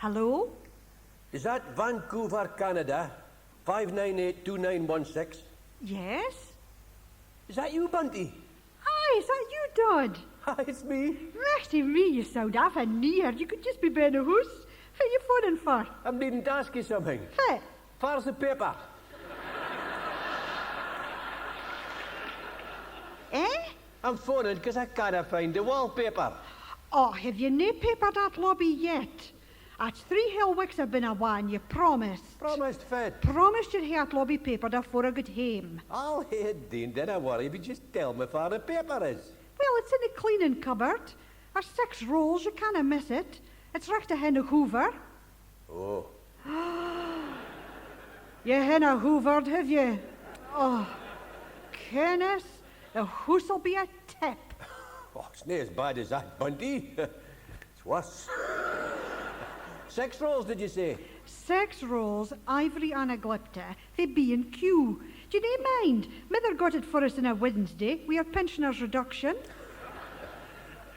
Hello? Is that Vancouver, Canada? 5982916? Yes? Is that you, Bunty? Hi, is that you, Dodd? Hi, it's me. Mercy me, you sound half a near. You could just be Ben a hoose. What are you phoning for? I'm needing to ask you something. What? Where's the paper? Eh? I'm phoning because I can't find the wallpaper. Oh, have you no papered that lobby yet? At 3 Hill weeks I've been a one, you promised. Promised fit. Promised you'd have lobby papered afore I got home. I'll head, Dean. Don't worry, but just tell me where the paper is. Well, it's in the cleaning cupboard. There's 6 rolls, you can't miss it. It's right to hen a hoover. Oh. You hen a hoovered, have you? Oh, Kenneth, the hoose'll be a tip. Oh, it's not as bad as that, Bunty. It's worse. 6 rolls, did you say? 6 rolls, ivory anaglypta. They be in queue. Do you not mind? Mother got it for us on a Wednesday. We are pensioners' reduction.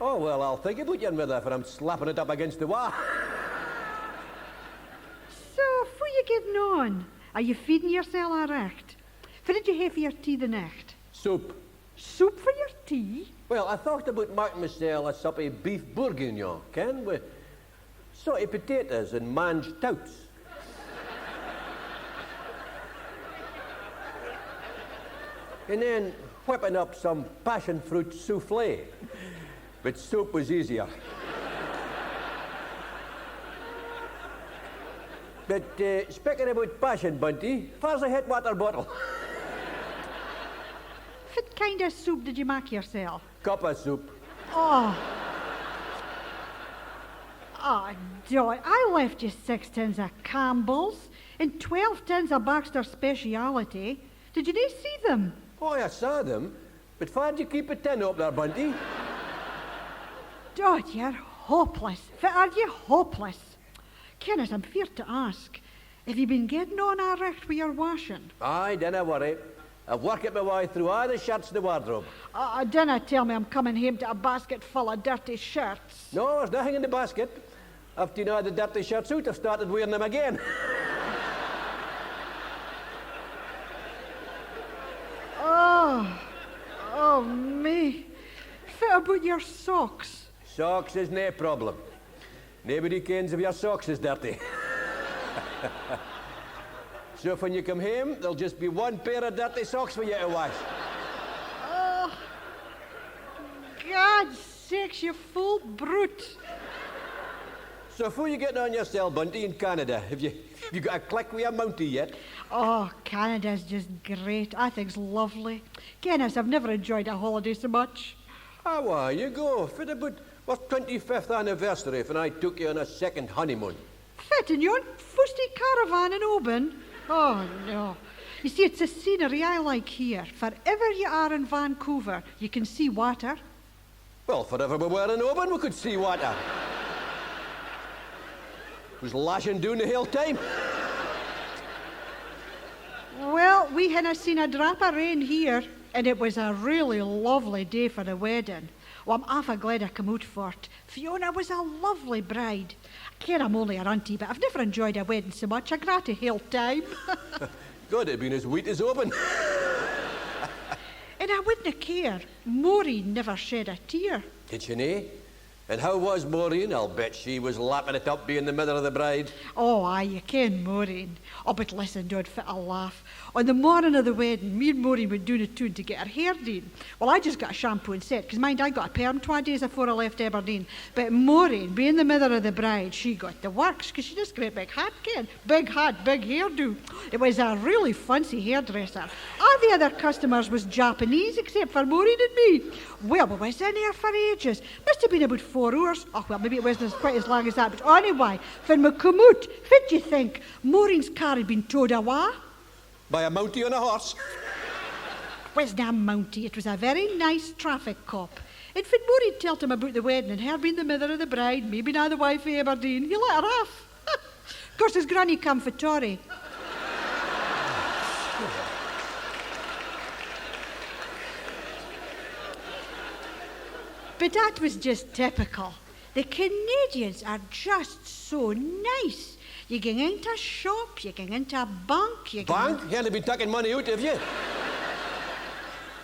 Oh, well, I'll think about your mother if I'm slapping it up against the wall. So, what are you getting on? Are you feeding yourself a recht? What did you have for your tea the night? Soup. Soup for your tea? Well, I thought about making myself a suppy beef bourguignon, Ken, with salty potatoes and mange touts. And then whipping up some passion fruit souffle. But soup was easier. But speaking about passion, Bunty, where's the hot water bottle? What kind of soup did you make yourself? Cup of soup. Oh, Joy, I left you 6 tins of Campbell's and 12 tins of Baxter Speciality. Did you not see them? Oh, I saw them. But why'd you keep a tin up there, Bunty? Dot, you're hopeless. Are you hopeless? Kenneth, I'm feared to ask. Have you been getting on a recht with your washing? Aye, dinna worry. I've worked my way through all the shirts in the wardrobe. Dinna tell me I'm coming home to a basket full of dirty shirts. No, there's nothing in the basket. After you know the dirty shirts out, I've started wearing them again. Oh, me. What about your socks? Socks is no problem. Nobody cares if your socks is dirty. So when you come home, there'll just be 1 pair of dirty socks for you to wash. Oh, God's sakes, you fool brute. So who are you getting on yourself, Bunty, in Canada? Have you got a click with your Mountie yet? Oh, Canada's just great. I think's lovely. Kenneth, I've never enjoyed a holiday so much. Ah, why, you go. For about our 25th anniversary when I took you on a second honeymoon. Fit in your fusty caravan in Oban? Oh, no. You see, it's the scenery I like here. Wherever you are in Vancouver, you can see water. Well, wherever we were in Oban, we could see water. It was lashing down the hill time. Well, we hadn't seen a drop of rain here, and it was a really lovely day for the wedding. Well, I'm awful glad I come out for it. Fiona was a lovely bride. I care I'm only her auntie, but I've never enjoyed a wedding so much. I got a hill time. God, it'd been as wheat as Oban. And I wouldn't care. Maureen never shed a tear. Did she nae? And how was Maureen? I'll bet she was lapping it up being the mother of the bride. Oh, aye, you ken Maureen. Oh, but listen, don't fit a laugh. On the morning of the wedding, me and Maureen were doing a tune to get her hair done. Well, I just got a shampoo and set, because mind, I got a perm 2 days before I left Aberdeen. But Maureen, being the mother of the bride, she got the works, because she just got a big hat, ken. Big hat, big hairdo. It was a really fancy hairdresser. All the other customers was Japanese, except for Maureen and me. Well, we was in here for ages. Must have been about 4 hours. Oh, well, maybe it wasn't quite as long as that, but anyway, when we come out, what do you think? Maureen's car had been towed away. By a Mountie on a horse. It wasn't a Mountie, it was a very nice traffic cop. And when Maureen told him about the wedding and her being the mother of the bride, maybe not the wife of Aberdeen, he let her off. Of course, his granny come for Tory. But that was just typical. The Canadians are just so nice. You go into a shop, you go into a bank, You haven't been taking money out, have you?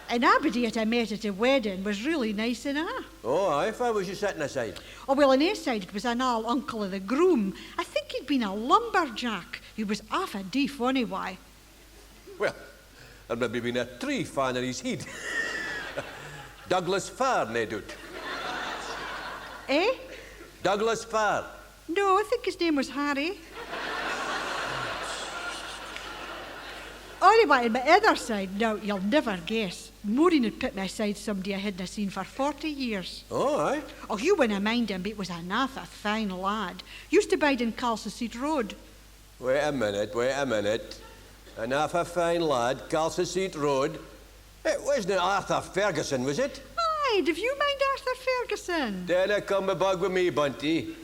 And everybody that I met at the wedding was really nice enough. Oh, aye, if I was you sitting aside. Oh, well, on his side, it was an old uncle of the groom. I think he'd been a lumberjack. He was half a deef anyway. Well, there'd maybe been a tree fan in his head. Douglas Fir, no doubt. Eh? Douglas Fir. No, I think his name was Harry. Anyway, on my other side, now, you'll never guess. Maureen had put me aside somebody I hadn't seen for 40 years. Oh, aye. Oh, you wouldn't mind him, but he was an awful fine lad. Used to bide in Calcasieu Road. Wait a minute. An awful fine lad, Calcasieu Road. It wasn't Arthur Ferguson, was it? Aye, do you mind Arthur Ferguson? Dinna come a bug with me, Bunty.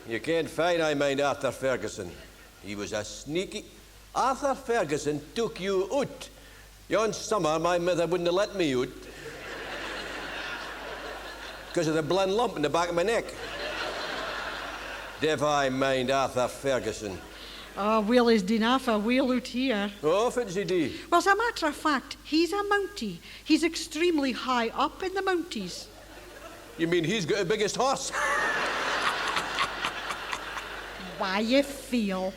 You can't find I mind Arthur Ferguson. He was a sneaky... Arthur Ferguson took you out. Yon summer, my mother wouldn't have let me out. Because of the blind lump in the back of my neck. Div I mind Arthur Ferguson. Oh, well, he's done half a wheel out here. Oh, fancy dee. Well, as a matter of fact, he's a Mountie. He's extremely high up in the Mounties. You mean he's got the biggest horse? Why, you feel?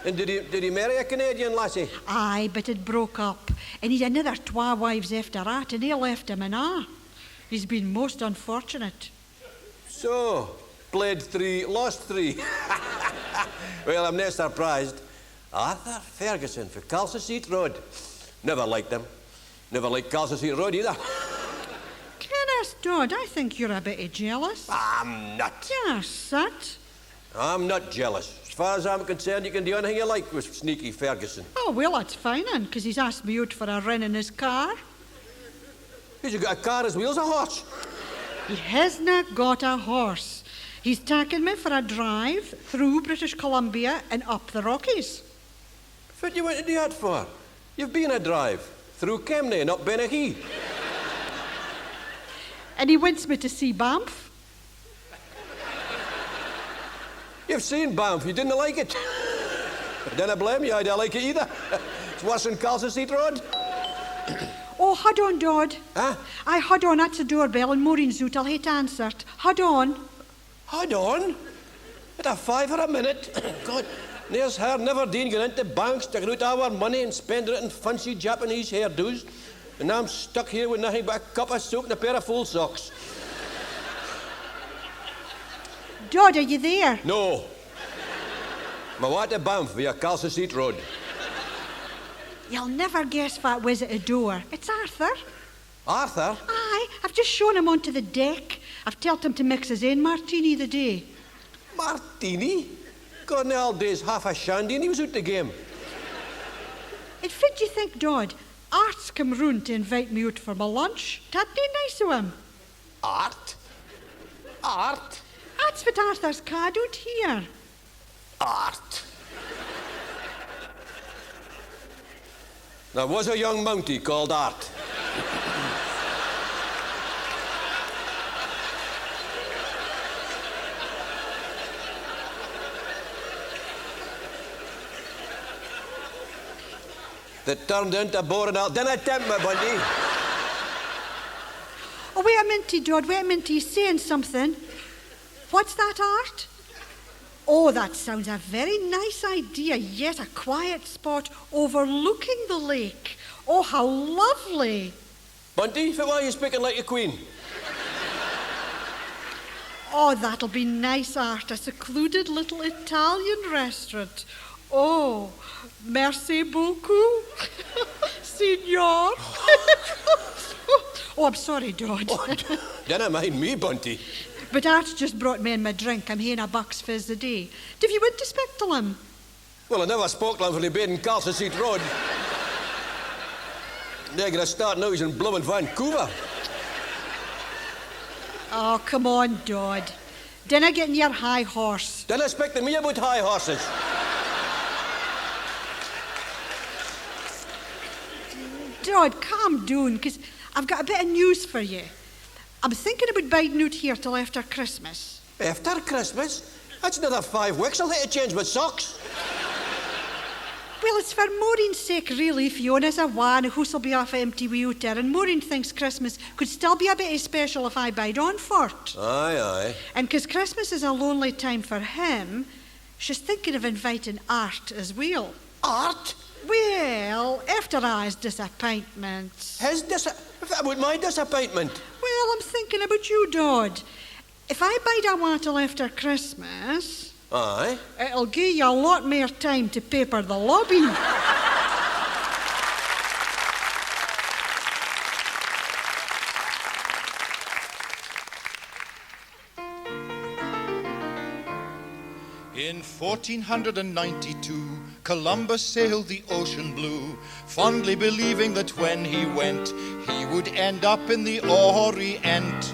And did he marry a Canadian lassie? Aye, but it broke up. And he'd another 2 wives after that, and they left him in awe. He's been most unfortunate. So, played 3, lost 3. Well, I'm not surprised. Arthur Ferguson for Calcasieu Road. Never liked him. Never liked Calcasieu Road either. Goodness, Dodd, I think you're a bit jealous. I'm not. Yes, that. I'm not jealous. As far as I'm concerned, you can do anything you like with sneaky Ferguson. Oh, well, that's fine, because he's asked me out for a run in his car. He's got a car as wheels a horse. He hasn't got a horse. He's taken me for a drive through British Columbia and up the Rockies. What you want to do that for? You've been a drive through Kemnay and up Benagee. And he wants me to see Banff. You've seen Banff, you didn't like it. I don't blame you, I don't like it either. It's worse than Calcasieu Road. Oh, hold on, Dodd. Huh? I hold on, that's the doorbell and Maureen's out. I'll hit answer it. Hold on. Hold on. At a $5 a minute. God, there's her never Dean going into banks, taking out our money and spending it in fancy Japanese hairdos. And now I'm stuck here with nothing but a cup of soup and a pair of full socks. Dodd, are you there? No. I want to Banff via Calcasieu Road. You'll never guess what was at the door. It's Arthur. Arthur? Aye, I've just shown him onto the deck. I've told him to mix his own martini the day. Martini? God, in the old days, half a shandy and he was out the game. And what do you think, Dodd? Art's come round to invite me out for my lunch. That'd be nice of him. Art? Art? That's what Arthur's card out here. Art. There was a young Mountie called Art. that turned into boring out. Then I tempt me, Bunty. Oh, wait a minute, Dodd, wait a minute, he's saying something. What's that, Art? Oh, that sounds a very nice idea. Yes, a quiet spot overlooking the lake. Oh, how lovely. Bunty, why are you speaking like a queen? Oh, that'll be nice, Art. A secluded little Italian restaurant. Oh, merci beaucoup, signor. Oh, I'm sorry, Dodd. Dinna mind me, Bunty. But Art's just brought me in my drink. I'm here a buck's fizz a day. Do you want to speak to him? Well, I never spoke to him when he bed in Calcasieu Road. They're going to start now he's in bloomin' Vancouver. Oh, come on, Dodd. Dinna get in your high horse. Dinna speak to me about high horses. Dodd, calm down, because I've got a bit of news for you. I'm thinking about biding out here till after Christmas. After Christmas? That's another 5 weeks. I'll have to change my socks. Well, it's for Maureen's sake, really. Fiona's a one, the house will be off empty without her, and Maureen thinks Christmas could still be a bit special if I bide on for it. Aye. And because Christmas is a lonely time for him, she's thinking of inviting Art as well. Art? Well, after I's disappointments. About my disappointment? Well, I'm thinking about you, Dodd. If I bide a while till after Christmas... Aye. It'll give you a lot more time to paper the lobby. In 1492, Columbus sailed the ocean blue, fondly believing that when he went, he would end up in the Orient.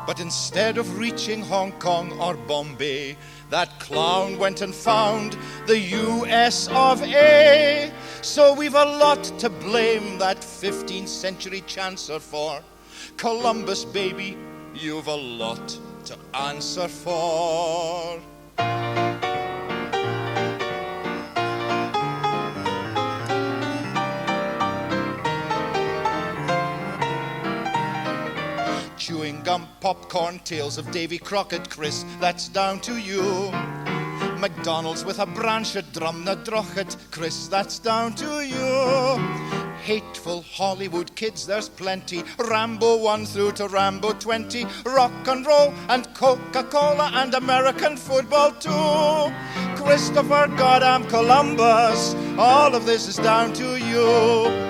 But instead of reaching Hong Kong or Bombay, that clown went and found the US of A. So we've a lot to blame that 15th century chancer for. Columbus, baby, you've a lot to answer for. Chewing gum, popcorn, tales of Davy Crockett, Chris, that's down to you. McDonald's with a branch of drum na drochet, Chris, that's down to you. Hateful Hollywood kids, there's plenty, Rambo 1 through to Rambo 20, rock and roll and Coca-Cola and American football too. Christopher Goddamn Columbus, all of this is down to you.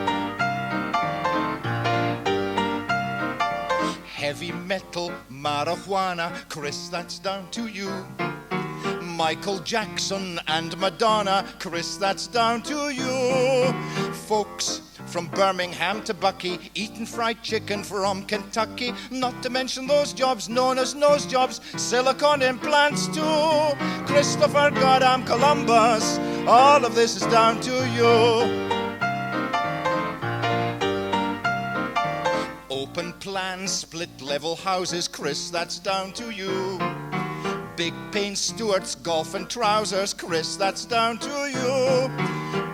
Heavy metal, marijuana, Chris, that's down to you. Michael Jackson and Madonna, Chris, that's down to you. Folks from Birmingham to Bucky, eating fried chicken from Kentucky, not to mention those jobs known as nose jobs, silicone implants too. Christopher Goddamn Columbus, all of this is down to you. Open plan, split level houses, Chris, that's down to you. Big Payne Stewart's golf and trousers, Chris, that's down to you.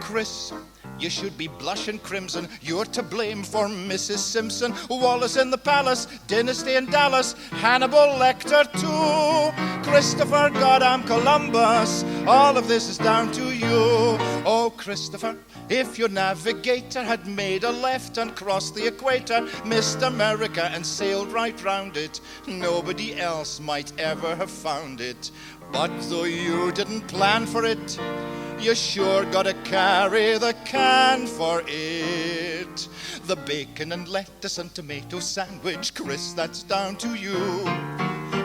Chris, you should be blushing crimson, you're to blame for Mrs. Simpson, Wallace in the Palace, Dynasty in Dallas, Hannibal Lecter too. Christopher Goddamn Columbus, all of this is down to you. Oh, Christopher, if your navigator had made a left and crossed the equator, missed America and sailed right round it, nobody else might ever have found it. But though you didn't plan for it, you sure gotta carry the can for it. The bacon and lettuce and tomato sandwich, Chris, that's down to you.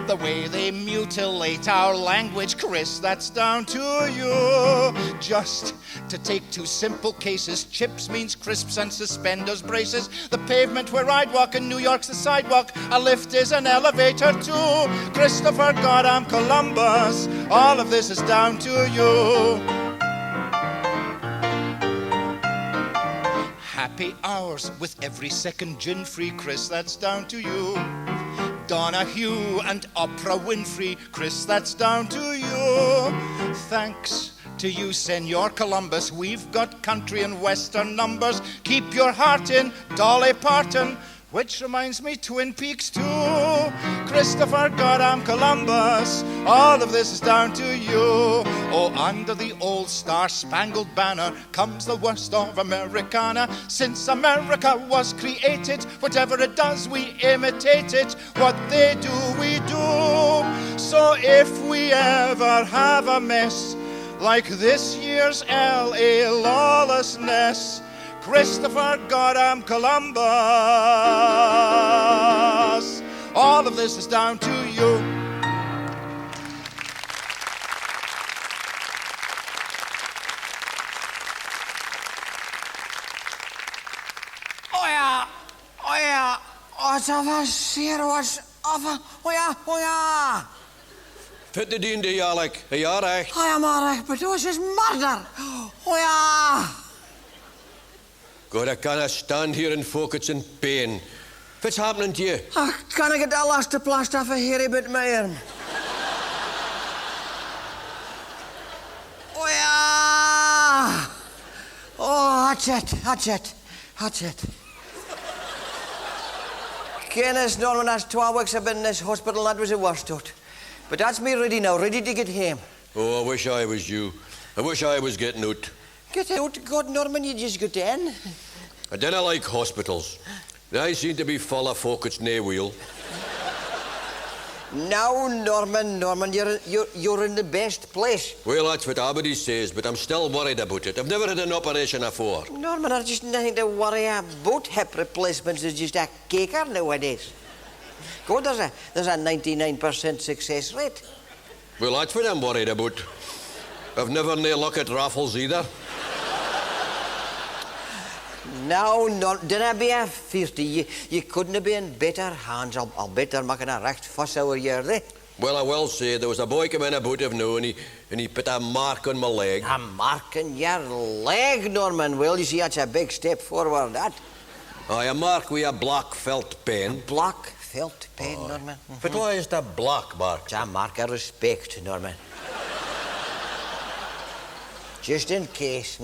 The way they mutilate our language, Chris, that's down to you. Just to take two simple cases, chips means crisps and suspenders braces. The pavement where I'd walk in New York's the sidewalk, a lift is an elevator too. Christopher Goddamn Columbus, all of this is down to you. Happy hours with every second gin-free, Chris, that's down to you. Donahue and Oprah Winfrey, Chris, that's down to you. Thanks to you, Senor Columbus, we've got country and western numbers. Keep your heart in, Dolly Parton, which reminds me, Twin Peaks too. Christopher Goddamn Columbus, all of this is down to you. Oh, under the old star-spangled banner comes the worst of Americana. Since America was created, whatever it does, we imitate it. What they do, we do. So if we ever have a mess like this year's L.A. lawlessness, Christopher Goddamn Columbus, all of this is down to you. Fit de dien die Alec. Ja, recht. Maar ik bedoel, is murder. Oh ja. God, I can't stand here and focus in pain. What's happening to you? Kan ik het al laatste plaster van hier met mij arm? Oh ja! Oh, that's it. Kennis, Norman, that's 12 weeks I've been in this hospital, that was the worst of it. But that's me ready now, ready to get home. Oh, I wish I was you. I wish I was getting out. Get out, God, Norman, you just get in. I don't like hospitals. They seem to be full of folk that's nae wheel. Now, Norman, you're in the best place. Well, that's what everybody says, but I'm still worried about it. I've never had an operation before. Norman, there's just nothing to worry about. Hip replacements is just a caker nowadays. God, there's a 99% success rate. Well, that's what I'm worried about. I've never nae luck at raffles either. No, dinna be a 50. You couldn't have been in better hands. I'll bet they're making a recht fuss over here, they. Well, I will say, there was a boy come in about of now, and he put a mark on my leg. A mark on your leg, Norman. Well, you see, that's a big step forward, that. Aye, a mark with a black felt pen. Black felt pen, Norman. But why is that black mark? It's a mark of respect, Norman. Just in case.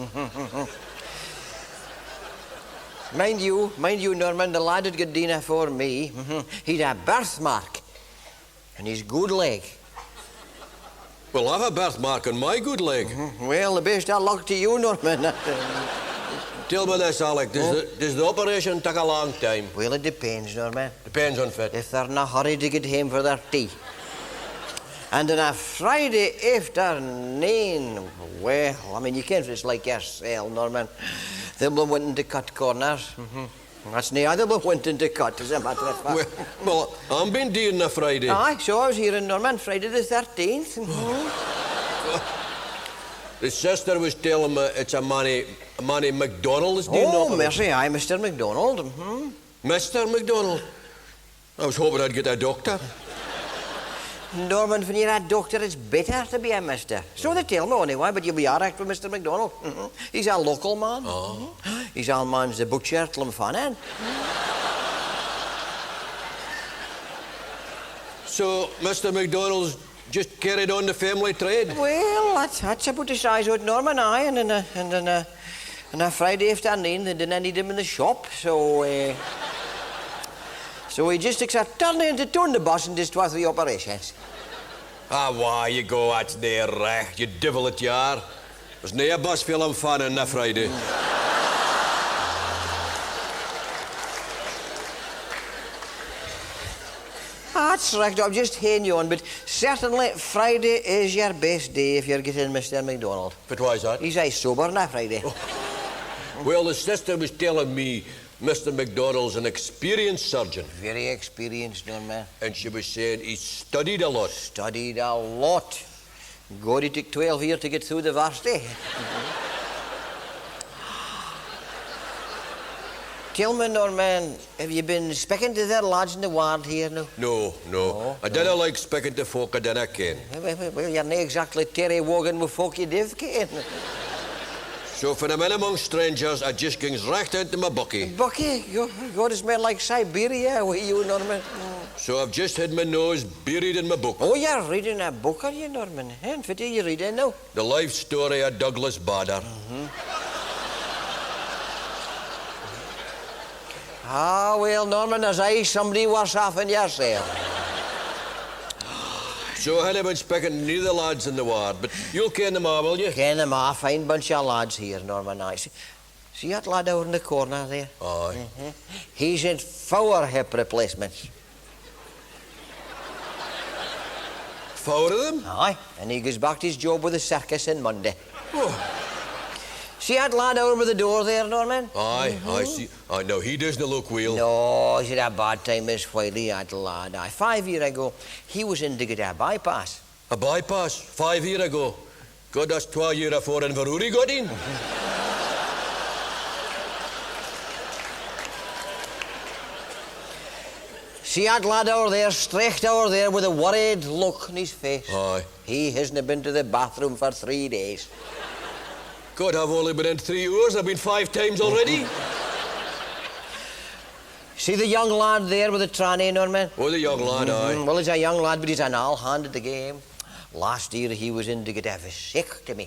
Mind you, Norman, the lad that got dinner for me, he'd a birthmark on his good leg. Well, I have a birthmark on my good leg. Well, the best of luck to you, Norman. Tell me this, Alec, does the operation take a long time? Well, it depends, Norman. Depends on fit. If they're in a hurry to get home for their tea. And on a Friday afternoon, well, I mean, you can't just like yourself, Norman. They'll be wanting to cut corners. That's nae other but wanting to cut, as a matter of fact. Well, I'm been doing a Friday. Aye, so I was here in Norman, Friday the 13th. The sister was telling me it's a Manny McDonald is doing Oh, mercy, aye, Mr. McDonald. Mr. McDonald? I was hoping I'd get a doctor. Norman, when you're a doctor, it's better to be a mister. So they tell me anyway, but you'll be all right with Mr. McDonald. He's a local man. Oh. He's all man's the butcher, Tlemfanan. So, Mr. McDonald's just carried on the family trade? Well, that's about the size of it, Norman, aye. And on a Friday afternoon, they didn't need him in the shop, so he just takes a turn into turn the bus and does 2 or 3 operations. Ah, why you go at there, you devil that you are. There's nae a bus feeling fun on a Friday. That's right, I'm just haying you on, but certainly Friday is your best day if you're getting Mr. McDonald. But why is that? He's aye sober on a Friday. Well, the sister was telling me Mr. McDonald's an experienced surgeon. Very experienced, Norman. And she was saying he studied a lot. Studied a lot. God, it took 12 years to get through the varsity. Tell me, Norman, have you been speaking to their lads in the ward here now? No. I dinna like speaking to folk I dinna ken. Well, you're not exactly Terry Wogan with folk you div ken. So for I'm in among strangers, I just gings right into my bucky. Bucky? God, it's made like Siberia with you, Norman. So I've just had my nose buried in my book. Oh, you're reading a book, are you, Norman? And what are you reading now? The life story of Douglas Bader. Ah, well, Norman, there's aye somebody worse off than yourself. So I had been speaking to neither the lads in the ward, but you'll ken them all, will you? Ken them all, fine bunch of lads here, Norman. I see that lad out in the corner there? Aye. He's in 4 hip replacements. 4 of them? Aye, and he goes back to his job with the circus on Monday. Oh. See that lad over the door there, Norman? Aye, I see. I know he doesn't look well. No, he's had a bad time this Friday, that lad. 5 years ago, he was in to get a bypass. A bypass? 5 years ago? God, that's 12 years before Inverurie got in. See that lad over there, stretched over there with a worried look on his face? Aye. He hasn't been to the bathroom for 3 days. God, I've only been in 3 hours. I've been 5 times already. See the young lad there with the tranny, Norman? Oh, the young lad, aye. Well, he's a young lad, but he's an all hand at the game. Last year he was in to get a vasectomy.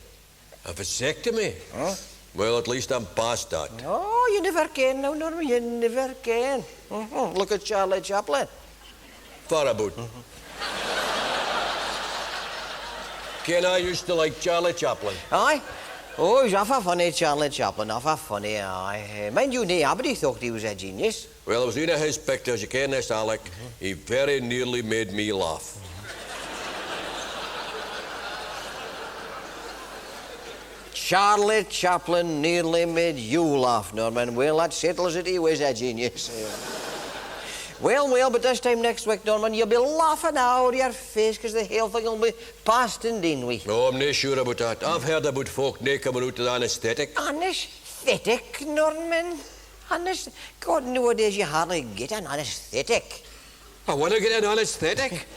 A vasectomy? Huh? Well, at least I'm past that. Oh, you never can now, Norman, you never can. Look at Charlie Chaplin. Far about. Ken, I used to like Charlie Chaplin. Aye? Oh, he's awful funny, Charlie Chaplin, awful funny, aye. Mind you, nobody thought he was a genius. Well, I was in his pictures, you ken this, Alec. He very nearly made me laugh. Charlie Chaplin nearly made you laugh, Norman. Well, that settles it, he was a genius. Well, but this time next week, Norman, you'll be laughing out of your face because the whole thing will be past and done with. No, I'm not sure about that. I've heard about folk now coming out of the anaesthetic. Anaesthetic, Norman? God, nowadays you hardly get an anaesthetic. I want to get an anaesthetic.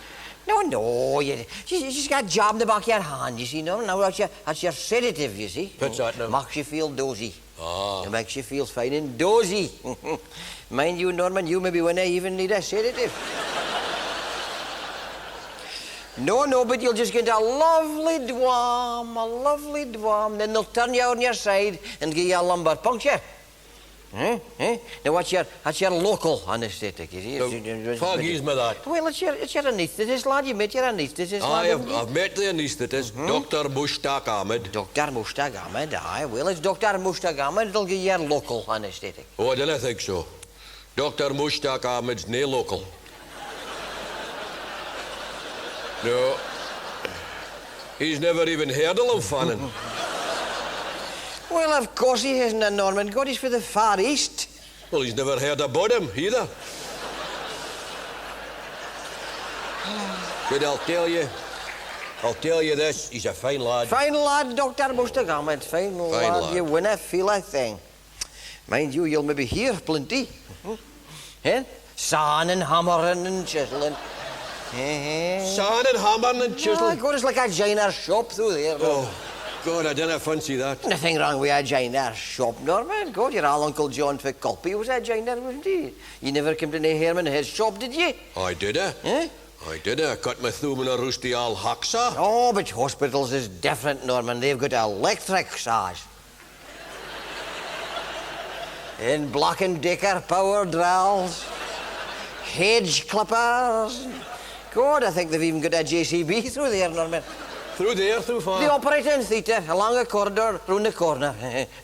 No, you just got a job in the back of your hand, you see, Norman. Now that's your sedative, you see. What's that now? Makes you feel dozy. Ah. It makes you feel fine and dozy. Mind you, Norman, you maybe when I even need a sedative. No, but you'll just get a lovely dwam. Then they'll turn you on your side and give you a lumbar puncture. Now, that's your local anaesthetic, you see. Foggies me that. Well, it's your anaesthetist, lad. You met your anaesthetist, lad. I've met the anaesthetist, Dr. Mushtaq Ahmed. Dr. Mushtaq Ahmed, aye. Well, it's Dr. Mushtaq Ahmed. It'll give you your local anaesthetic. Oh, I didn't think so. Dr. Mushtaq Ahmed's nae local. No. He's never even heard of Lunfannin. Well, of course he hasn't, Norman. God, he's for the Far East. Well, he's never heard about him, either. But I'll tell you this, he's a fine lad. Fine lad, Dr. Mushtaq Ahmed. Fine lad. You winna feel a thing. Mind you, you'll maybe hear plenty. Sawing and hammering and chiseling. Sawing and hammering and chiseling. God, it's like a joiner shop through there. Oh, God, I didn't fancy that. Nothing wrong with a joiner shop, Norman. God, your old Uncle John Ficculpy was a joiner, wasn't he? You never came to know him in his shop, did you? I did, I did. I cut my thumb in a rusty old hacksaw. Oh, but hospitals is different, Norman. They've got electric saws. And Black & Decker power drills. Hedge clippers. God, I think they've even got a JCB through there, Norman. Through there, through far? They operate in theatre, along a corridor, round the corner.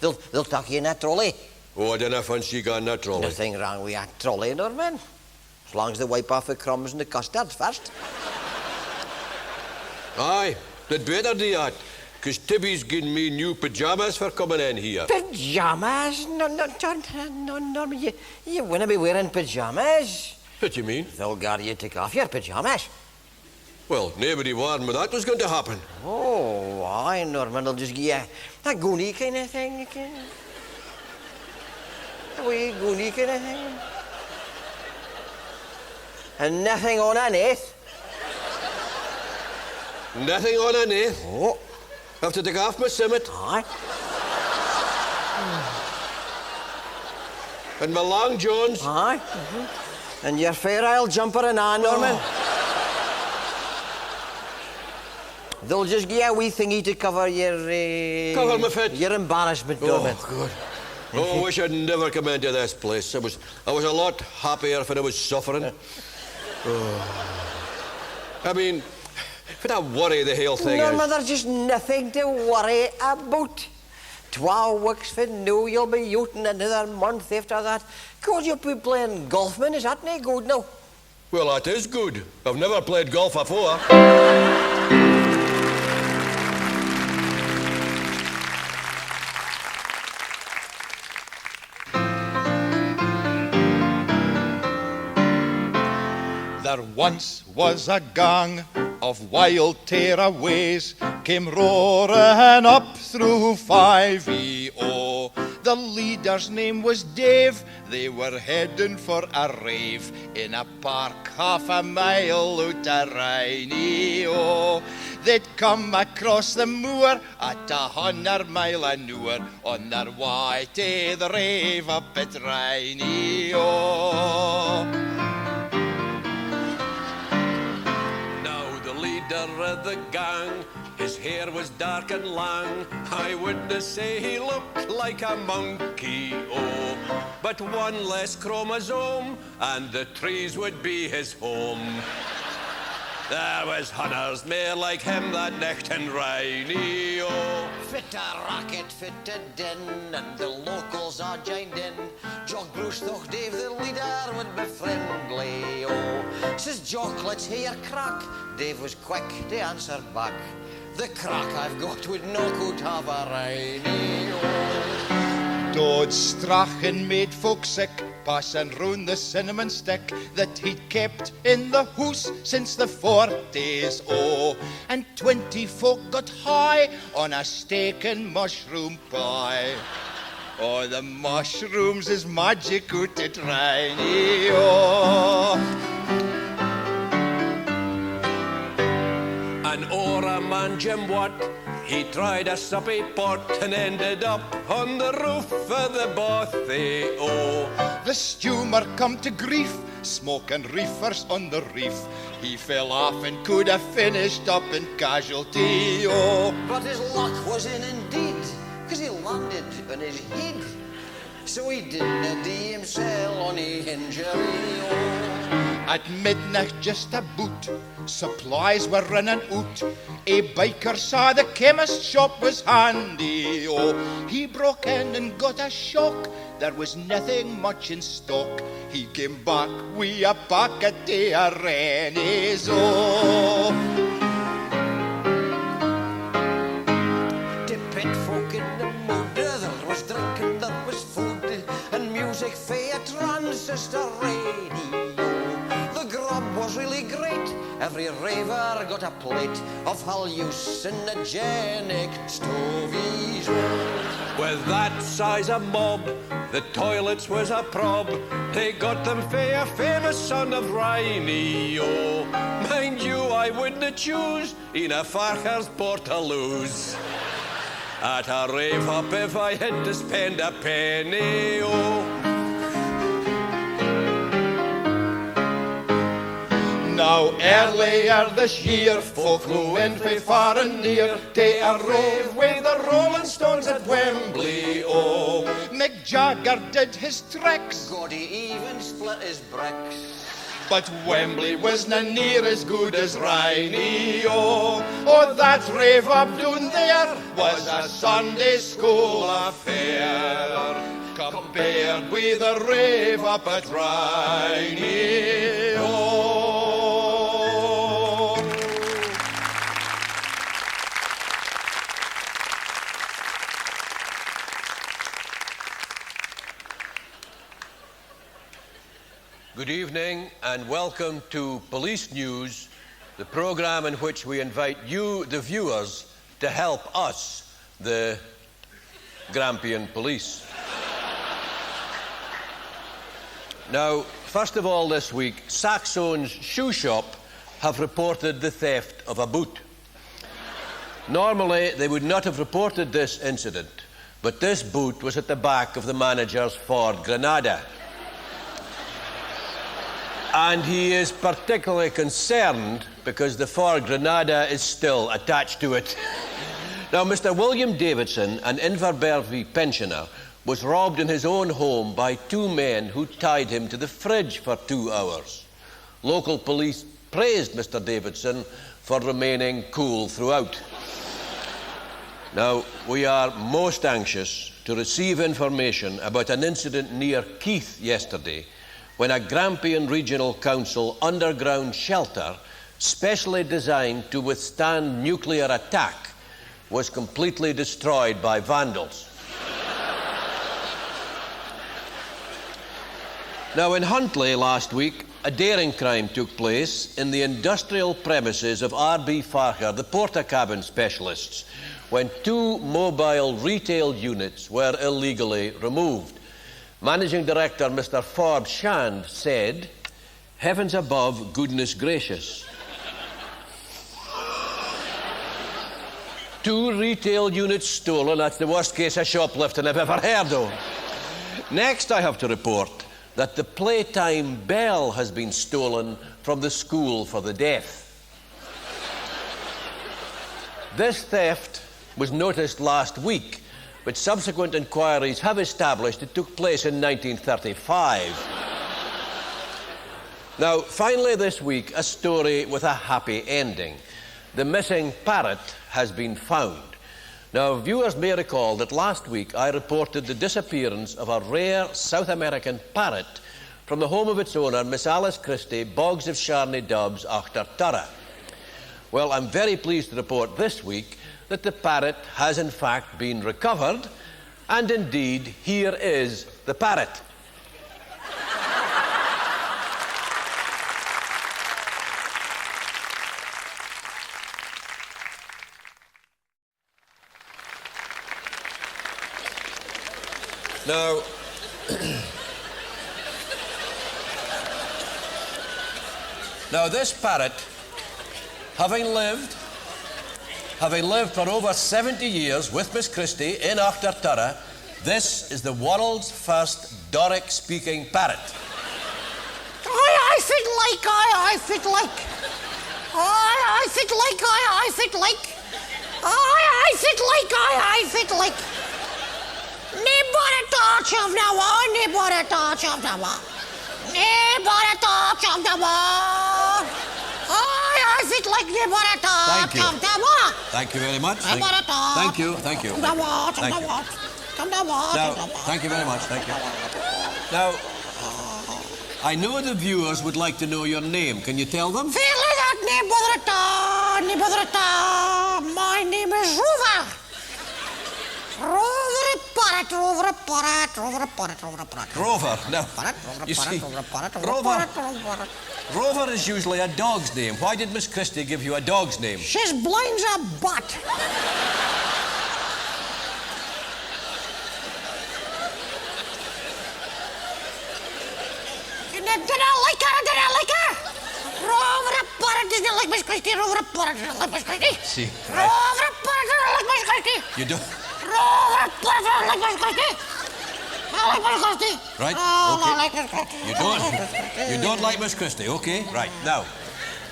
They'll tuck you in a trolley. Oh, I didn't fancy going that trolley. Nothing wrong with a trolley, Norman. As long as they wipe off the crumbs and the custards first. Aye, they'd better do that, because Tibby's given me new pyjamas for coming in here. Pyjamas? No, Norman, you wouldn't be wearing pyjamas. What do you mean? They'll get you to take off your pyjamas. Well, nobody warned me that was going to happen. Oh, aye, Norman, they'll just give you a goonie kind of thing. A wee goonie kind of thing. And nothing on underneath. Nothing on underneath. Oh. Have to take off my summit. Aye. And my long johns. Aye. And your fair isle jumper and on, Norman. Oh. They'll just give you a wee thingy to cover your... Cover my fit. Your embarrassment, Norman. Oh, God. Oh, I wish I'd never come into this place. I was a lot happier when I was suffering. Oh. I mean, what a worry the whole thing Norman, is. there's just nothing to worry about. 12 weeks from now, you'll be yachting another month after that. God, you'll be playing golf, man. Is that no good now? Well, that is good. I've never played golf before. There once was a gang of wild tearaways came roaring up through 5EO. The leader's name was Dave. They were heading for a rave in a park half a mile out of Rhineo. They'd come across the moor at 100 mile an hour on their way to the rave up at Rhineo. was dark and long. I wouldn't say he looked like a monkey, oh, but one less chromosome and the trees would be his home. There was hunters more like him that nicht in Riney, oh. Fit a racket, fit a din, and the locals are joined in. Jock Bruce thought Dave the leader would be friendly, oh. Says Jock, let's hear crack. Dave was quick to answer back. The crack I've got would knock out half a Riney, oh. Dod's Strachen made folk sick, passing round the cinnamon stick that he'd kept in the house since the 40s, oh. And 20 folk got high on a steak and mushroom pie. Oh, the mushrooms is magic out at Riney, oh. And o'er a man Jim Watt, he tried a suppy pot and ended up on the roof of the bothy, oh. The steamer come to grief, smoking reefers on the reef. He fell off and could have finished up in casualty, oh. But his luck was in indeed, 'cause he landed on his head. So he didn't dee himself on his injury, oh. At midnight just about, supplies were running out. A biker saw the chemist shop was handy, oh. He broke in and got a shock, there was nothing much in stock. He came back with a packet of Rennies, oh. To pit folk in the mood, there was drinking, there was food, and music for a transistor radio. The grub was really great, every raver got a plate of hallucinogenic stovies. With that size of mob, the toilets was a prob. They got them for a famous son of Riney, oh. Mind you, I wouldn't choose in a Farcher's Portaloos. At a rave up if I had to spend a penny, oh. Now earlier this year, folk flew in from far and near to a rave with the Rolling Stones at Wembley, oh. Mick Jagger did his tricks, God, he even split his bricks. but Wembley was na near as good as Riney, oh. Oh, that rave up down there was a Sunday school affair, compared with the rave up at Riney, oh. Good evening and welcome to Police News, the programme in which we invite you, the viewers, to help us, the Grampian Police. Now, first of all this week, Saxon's shoe shop have reported the theft of a boot. Normally, they would not have reported this incident, but this boot was at the back of the manager's Ford Granada. And he is particularly concerned because the Ford Granada is still attached to it. Now, Mr. William Davidson, an Inverbervie pensioner, was robbed in his own home by two men who tied him to the fridge for 2 hours. Local police praised Mr. Davidson for remaining cool throughout. Now, we are most anxious to receive information about an incident near Keith yesterday when a Grampian Regional Council underground shelter, specially designed to withstand nuclear attack, was completely destroyed by vandals. Now, in Huntly last week, a daring crime took place in the industrial premises of R.B. Farcher, the porta-cabin specialists, when 2 mobile retail units were illegally removed. Managing Director Mr. Forbes Shand said, "Heavens above, goodness gracious. 2 retail units stolen, that's the worst case of shoplifting I've ever heard of. Next, I have to report that the Playtime bell has been stolen from the school for the deaf. This theft was noticed last week, but subsequent inquiries have established it took place in 1935. Now, finally this week, a story with a happy ending. The missing parrot has been found. Now, viewers may recall that last week I reported the disappearance of a rare South American parrot from the home of its owner, Miss Alice Christie, Boggs of Sharney Dubs, Achter Turra. Well, I'm very pleased to report this week that the parrot has in fact been recovered, and indeed, here is the parrot. Now, this parrot, having lived for over 70 years with Miss Christie in Achter Turra, this is the world's first Doric-speaking parrot. I fit like. I fit like. I fit like. I fit like. I fit like. I fit like. Nobody touch of the wall. Nobody touch of the wall. Nobody touch of the wall. I fit like nobody touch of the wall. Thank you very much. Thank you. Thank you. The wall. Thank you. Now, thank you very much. Thank you. Now, I know the viewers would like to know your name. Can you tell them? My name is Rover. Rover. Now, you see, Rover is usually a dog's name. Why did Miss Christie give you a dog's name? She's blind as a bat. Did I like her? Rover a parrot didn't like Miss Christie. Rover a parrot didn't like Miss Christie. See, Rover a parrot didn't like Miss Christie. you don't. Rover a parrot didn't like Miss Christie. I like Miss Christie. Right. I Okay. like Miss Christie. You don't like Miss Christie. Okay. Right. Now,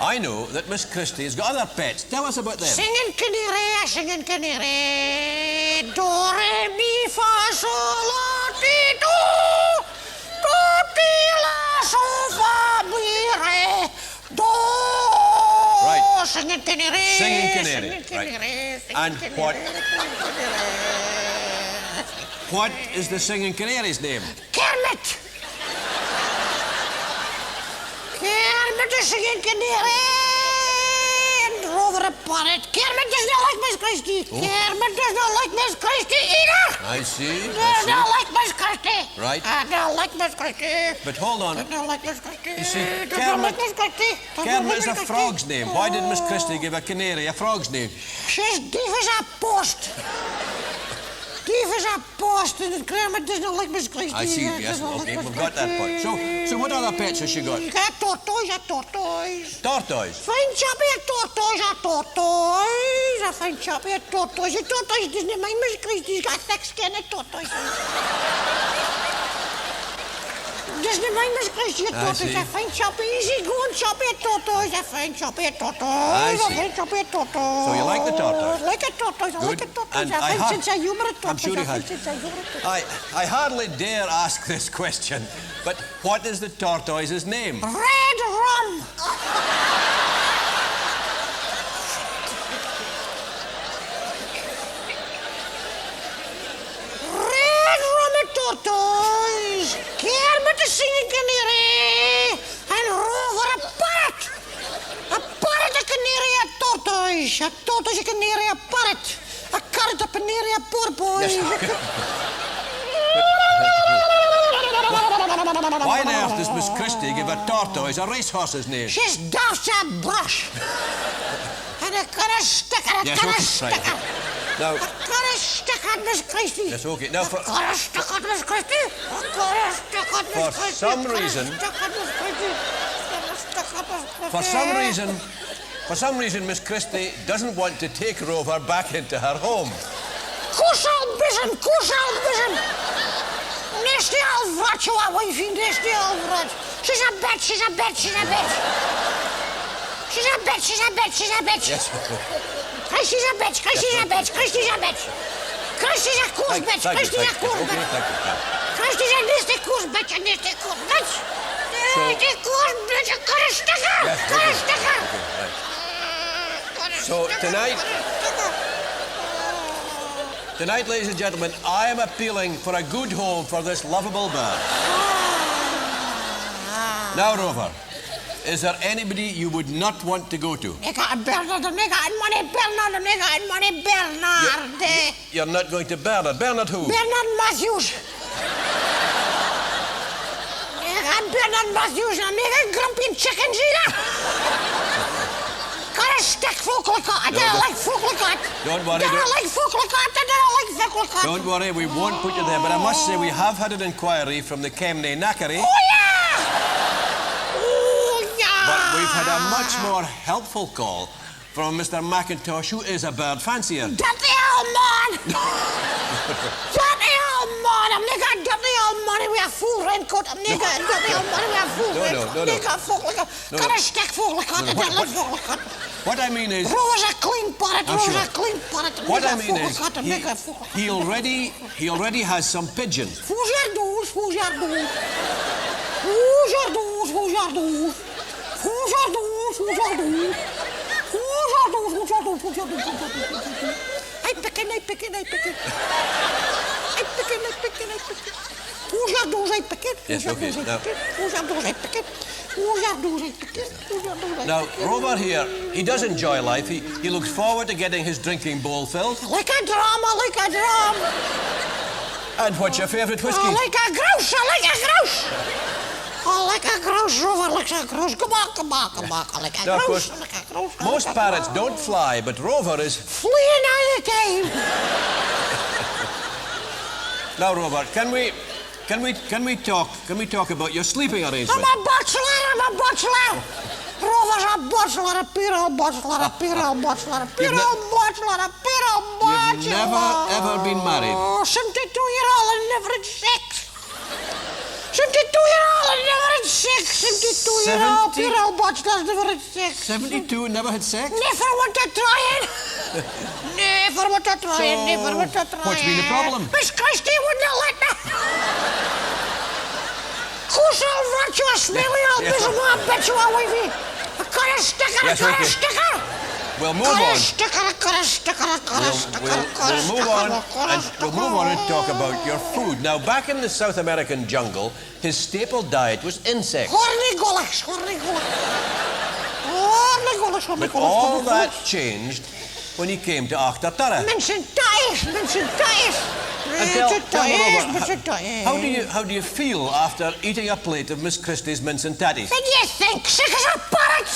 I know that Miss Christie has got other pets. Tell us about them. Singing canary. Do, re, mi, fa, sol, la, ti, do. Do, ti, la, so, fa, mi, re, do. Right. Singing canary. Singing canary. And what is the singing canary's name? Kermit. Kermit is singing canary. And Rover a parrot. Kermit does not like Miss Christie. Kermit does not like Miss Christie either. I see. Does not like Miss Christie. Right. I don't like Miss Christie. But hold on. I don't like Miss Christie. You see, Does not like Miss Christie. Does not Kermit like is Miss a Christie. frog's name. Why did Miss Christie give a canary a frog's name? She's deaf as a post. Deaf as a post, and Kermit does not like Miss Christie. I see. Yes. Okay, we've got that point. So what other pets has she got? You got tortoise. Tortoise. Fine choppy a tortoise. A fine choppy a tortoise. A tortoise doesn't mind Miss Christie's got thick skin, a tortoise. Doesn't mind Miss Christie, a tortoise. see. A fine choppy, easy going choppy a tortoise. A fine choppy a tortoise. I see. A fine choppy a tortoise. So you like the tortoise? Like a tortoise. I like a Good. tortoise. And A I fine ha- sense of humour a tortoise. I'm sure he A fine has. sense of humour a tortoise. I hardly dare ask this question, but what is the tortoise's name? Red rum. Red rum a tortoise. Kermit a singing canary. And Rover a parrot. A parrot a canary a tortoise. A tortoise a canary a parrot. A carrot a canary a porpoise. Why on earth does Miss Christie give a tortoise a racehorse's name? She's daft a brush. And a kind of sticker, Yes, okay, right. Now, A kind of stick on Miss Christie. that's okay. Now, for Got a stick on Miss Christie. A kind of stick on Miss For Christie. some Got a reason- stick on Miss Christie. Got a stick on Miss Christie. for some reason, Miss Christie doesn't want to take Rover back into her home. Kusal bism. Nasty old rat, you are wifey, nasty old rat. She's a bet. She's a bet. Yes. Hey, Christy's a bitch. Christy's a bitch. Christy's a bitch. Christy's a cool bitch. Christy's a cool bitch. Christy's a nasty cool bitch. A nasty cool bitch. Nasty cool bitch. Cut a sticker. Cut a sticker. So tonight, ladies and gentlemen, I am appealing for a good home for this lovable bird. Now, Rover, is there anybody you would not want to go to? Bernard. You're not going to Bernard. Bernard who? Bernard Matthews. Bernard Matthews, I'm making grumpy chickens either. Got a stick Foucault. I don't like Foucault. Don't worry. I don't like Foucault. I don't like Foucault. Don't worry, we won't put you there. But I must say we have had an inquiry from the Kemnay Knackery. Oh, yeah! Oh, yeah! But we've had a much more helpful call from Mr. McIntosh, who is a bird fancier. Dirty old man! Dirty old man! I'm nigga, dirty old money with a full raincoat. I'm nigga, dirty old money with a full raincoat. No. Nigga, Foucault. Got a stick Foucault. I don't like Foucault. What I mean is... Rose a clean parrot. I'm Rose sure. a clean parrot. What I mean is, he already has some pigeon. Foujardouz. I pick it. Foujardouz, I pick it. Yes, okay. Foujardouz, I pick it. Now, Rover here, he does enjoy life. He looks forward to getting his drinking bowl filled. Like a drum. And what's your favourite whiskey? I like a grouse. I like a grouse. Rover likes a grouse. Come on. I like a Now, of grouse. course, most parrots don't fly, but Rover is... Fleeing out of the game. Now, Rover, can we talk about your sleeping arrangements? I'm a bachelor. Rover's a bachelor. You've never, ever been married? Oh, 72-year-old and never had sex. 72-year-old and never had sex. 72-year-old bachelor never had sex. 72 and never had sex? Never want to try it. Never want to try it. What's been the problem? Miss Christie wouldn't let me. Who's all virtuous, smelly old miserable? I bet you are wavy. I got a sticker. We'll move on. We'll move on and talk about your food. Now, back in the South American jungle, his staple diet was insects. But all that changed when he came to Achtertarra. How do you feel after eating a plate of Miss Christie's mince and tatties? What do you think? Sick as a parrot.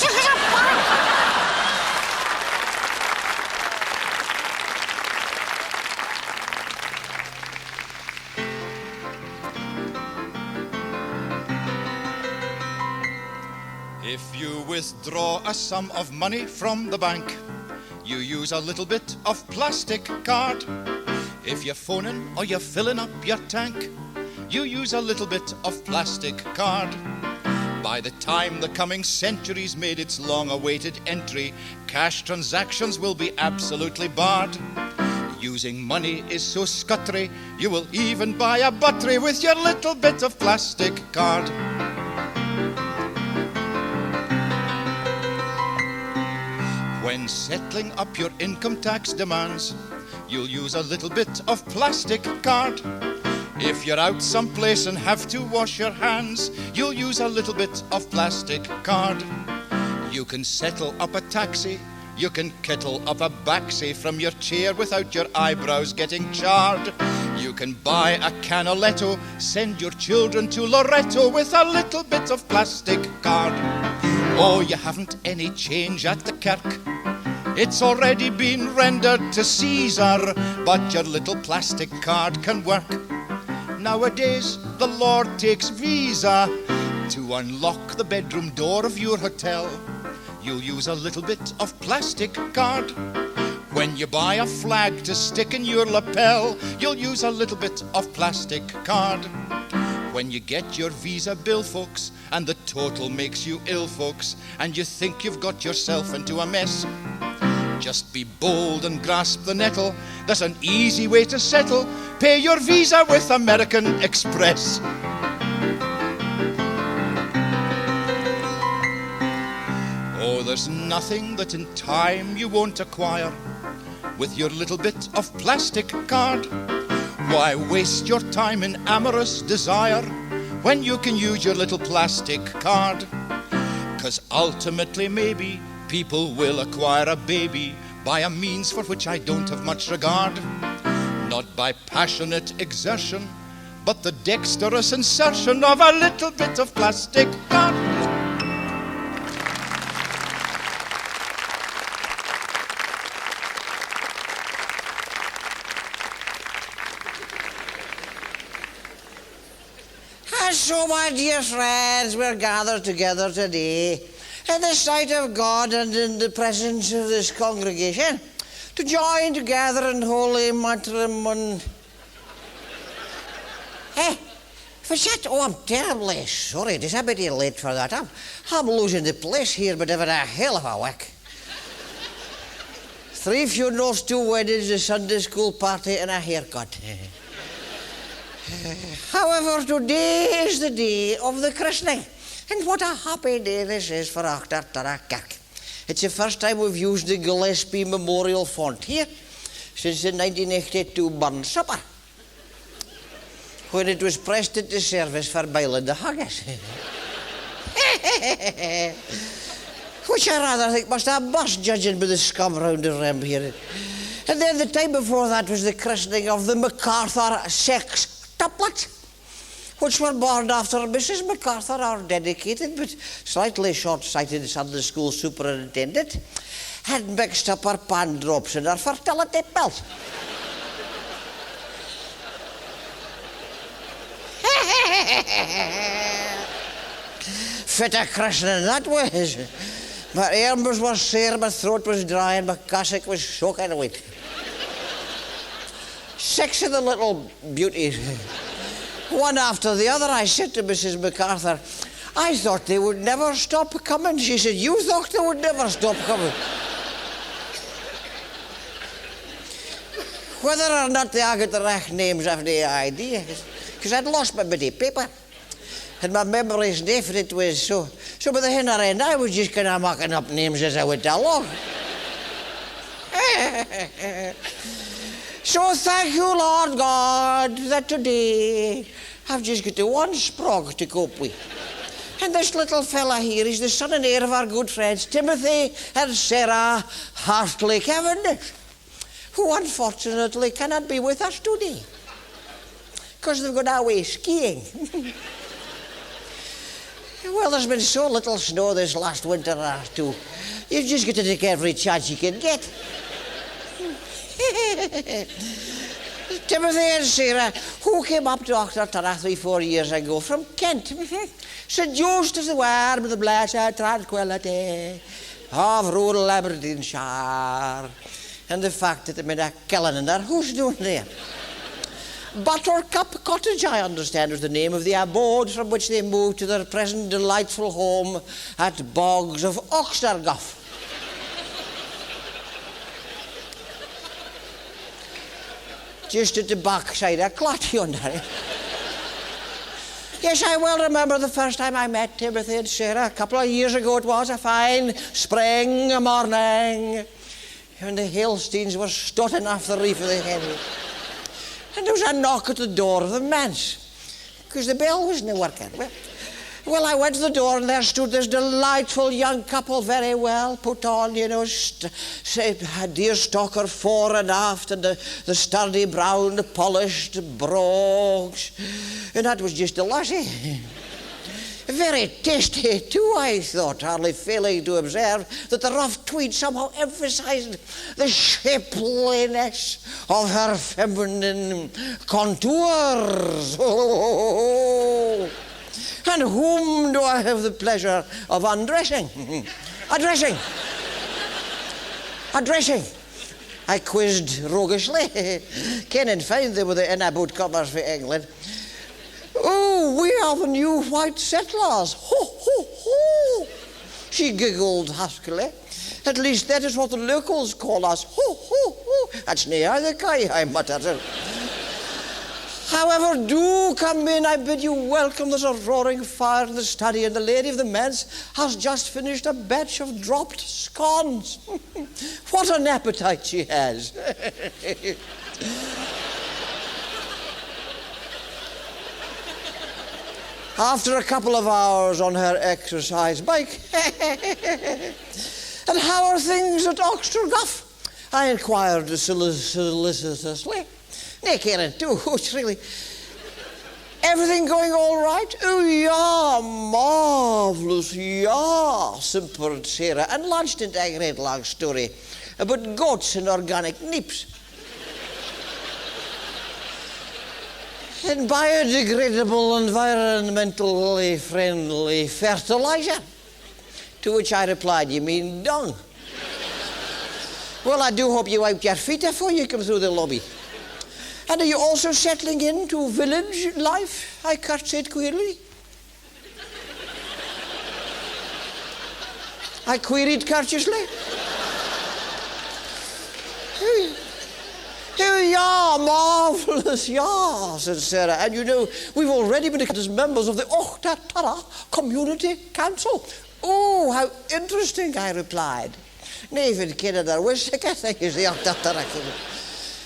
If you withdraw a sum of money from the bank, you use a little bit of plastic card. If you're phoning or you're filling up your tank, you use a little bit of plastic card. By the time the coming century's made its long-awaited entry, cash transactions will be absolutely barred. Using money is so scuttery, you will even buy a buttery with your little bit of plastic card. When settling up your income tax demands, you'll use a little bit of plastic card. If you're out someplace and have to wash your hands, you'll use a little bit of plastic card. You can settle up a taxi, you can kettle up a baxi from your chair without your eyebrows getting charred. You can buy a canoletto, send your children to Loretto with a little bit of plastic card. Oh, you haven't any change at the kirk. It's already been rendered to Caesar, but your little plastic card can work. Nowadays, the Lord takes Visa to unlock the bedroom door of your hotel. You'll use a little bit of plastic card. When you buy a flag to stick in your lapel, you'll use a little bit of plastic card. When you get your Visa bill, folks, and the total makes you ill, folks, and you think you've got yourself into a mess, Just be bold and grasp the nettle. There's an easy way to settle. Pay your visa with American Express. Oh, there's nothing that in time you won't acquire with your little bit of plastic card. Why waste your time in amorous desire when you can use your little plastic card? 'Cause ultimately maybe people will acquire a baby by a means for which I don't have much regard. Not by passionate exertion, but the dexterous insertion of a little bit of plastic card. And so, my dear friends, we're gathered together today in the sight of God and in the presence of this congregation to join together in holy matrimony. What's that? Oh, I'm terribly sorry. It's a bit late for that. I'm losing the place here, but having a hell of a week. 3 funerals, 2 weddings, a Sunday school party, and a haircut. However, today is the day of the christening. And what a happy day this is for Achtertara Kerk. It's the first time we've used the Gillespie Memorial font here since the 1982 burn supper, when it was pressed into service for boiling the haggis. Which I rather think must have burst, judging by the scum round the rim here. And then the time before that was the christening of the MacArthur sextuplets, which were born after Mrs. MacArthur, our dedicated but slightly short-sighted Sunday school superintendent, had mixed up her pan drops in her fertility pills. Fit a christening that was. My arms were sore, my throat was dry, and my cassock was soaking wet. 6 of the little beauties, one after the other. I said to Mrs. MacArthur, I thought they would never stop coming. She said, you thought they would never stop coming. Whether or not they got the right names, I've no idea, because I'd lost my bitty paper. And my memory's definite was so by the end of the end, I was just kind of making up names as I went along. So thank you, Lord God, that today I've just got the one sprog to cope with. And this little fella here is the son and heir of our good friends Timothy and Sarah Hartley Cavendish, who unfortunately cannot be with us today because they've gone away skiing. Well, there's been so little snow this last winter or two. You've just got to take every chance you can get. Timothy and Sarah, who came up to Achtertara 3-4 years ago from Kent, St. Joe's to the warm, the blessed tranquility of rural Aberdeenshire, and the fact that they made a killing in there. Who's doing there? Buttercup Cottage, I understand, was the name of the abode from which they moved to their present delightful home at Bogs of Oxterguff. Just at the backside of Clot yonder. Yes, I well remember the first time I met Timothy and Sarah. A couple of years ago it was, a fine spring morning, when the Hailsteins were stotting off the reef of the Henry. And there was a knock at the door of the manse, because the bell wasn't working. Well, I went to the door, and there stood this delightful young couple, very well put on, you know, deerstalker fore and aft, and the sturdy brown polished brogues. And that was just a lassie. Very tasty, too, I thought, hardly failing to observe that the rough tweed somehow emphasized the shapeliness of her feminine contours. And whom do I have the pleasure of undressing? Addressing. I quizzed roguishly. Can't find they were the in-about comers for England. Oh, we are the new white settlers. Ho, ho, ho. She giggled huskily. At least that is what the locals call us. Ho, ho, ho. That's near the guy, I muttered. However, do come in, I bid you welcome. There's a roaring fire in the study, and the lady of the manse has just finished a batch of dropped scones. What an appetite she has. After a couple of hours on her exercise bike, and how are things at Oxterguff? I inquired solicitously. Nay, Karen, do, it's really... Everything going all right? Oh, yeah, marvellous, yeah, simpered Sarah, and launched into a great long story about goats and organic nips. And biodegradable, environmentally friendly fertilizer. To which I replied, you mean dung? Well, I do hope you wiped your feet before you come through the lobby. And are you also settling into village life? I curtsied queerly. I queried courteously. Yeah, marvellous, yeah, said Sarah. And you know, we've already been elected as members of the Untitled Community Council. Oh, how interesting, I replied. Nee, even Canada was sick, I think, is the Untitled.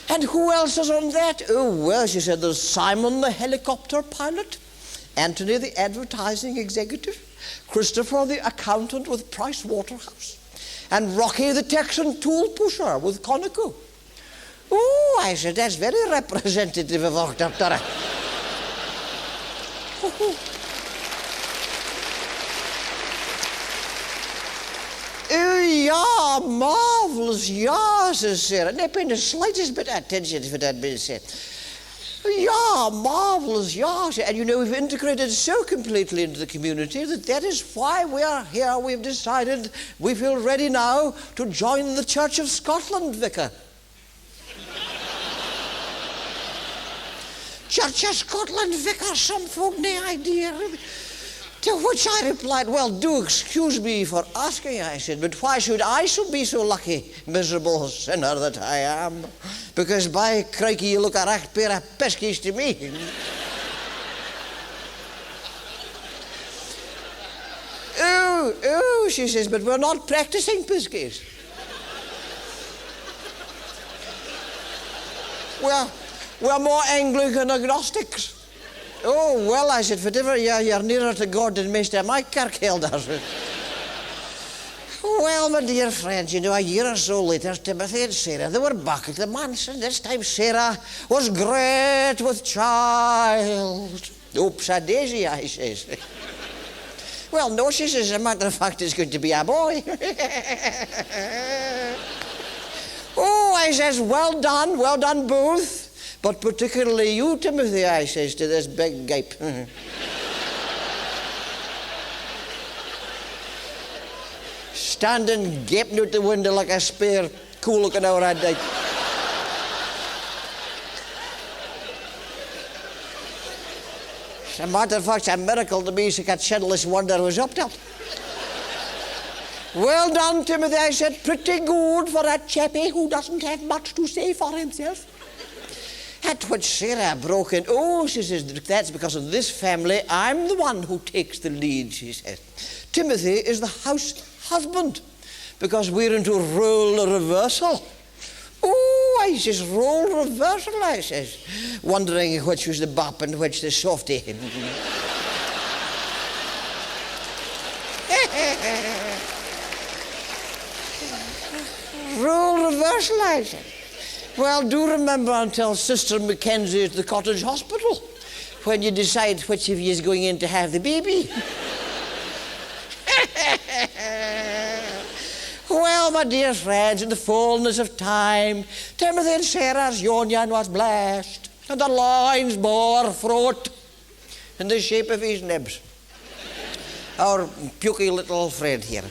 And who else is on that? Oh, well, she said, there's Simon, the helicopter pilot, Anthony, the advertising executive, Christopher, the accountant with Price Waterhouse, and Rocky, the Texan tool pusher with Conoco. Oh, I said, that's very representative of Octoptera. Oh, yeah, marvellous, yeah, says Sarah. Not paying the slightest bit of attention if it had been said. Yeah, marvellous, yeah. And you know, we've integrated so completely into the community that is why we are here. We've decided we feel ready now to join the Church of Scotland, Vicar. Church of Scotland, Vicar, some folk no idea. To which I replied, well, do excuse me for asking, I said, but why should I be so lucky, miserable sinner that I am? Because by crikey, you look a right pair of piskies to me. Oh, she says, but we're not practicing piskies. We're more Anglican agnostics. Oh, well, I said, whatever, you're nearer to God than most of my kirk elders. Well, my dear friends, you know, a year or so later, Timothy and Sarah, they were back at the mansion. This time Sarah was great with child. Oops-a-daisy, I says. Well, no, she says, as a matter of fact, it's going to be a boy. Oh, I says, well done both. But particularly you, Timothy, I says to this big gape. Standing gaping out the window like a spare, cool looking out at night. As a matter of fact, it's a miracle to me, so that shedless wonder was up to. Well done, Timothy, I said. Pretty good for a chappie who doesn't have much to say for himself. At which Sarah broke in. Oh, she says, that's because in this family, I'm the one who takes the lead, she says. Timothy is the house husband because we're into role reversal. Oh, I says, role reversal, I says, wondering which was the bop and which the softie. Role reversal, I said. Well, do remember until Sister Mackenzie at the cottage hospital when you decide which of you is going in to have the baby. Well, my dear friends, in the fullness of time, Timothy and Sarah's union was blessed, and the lines bore fruit in the shape of his nibs. Our puky little friend here.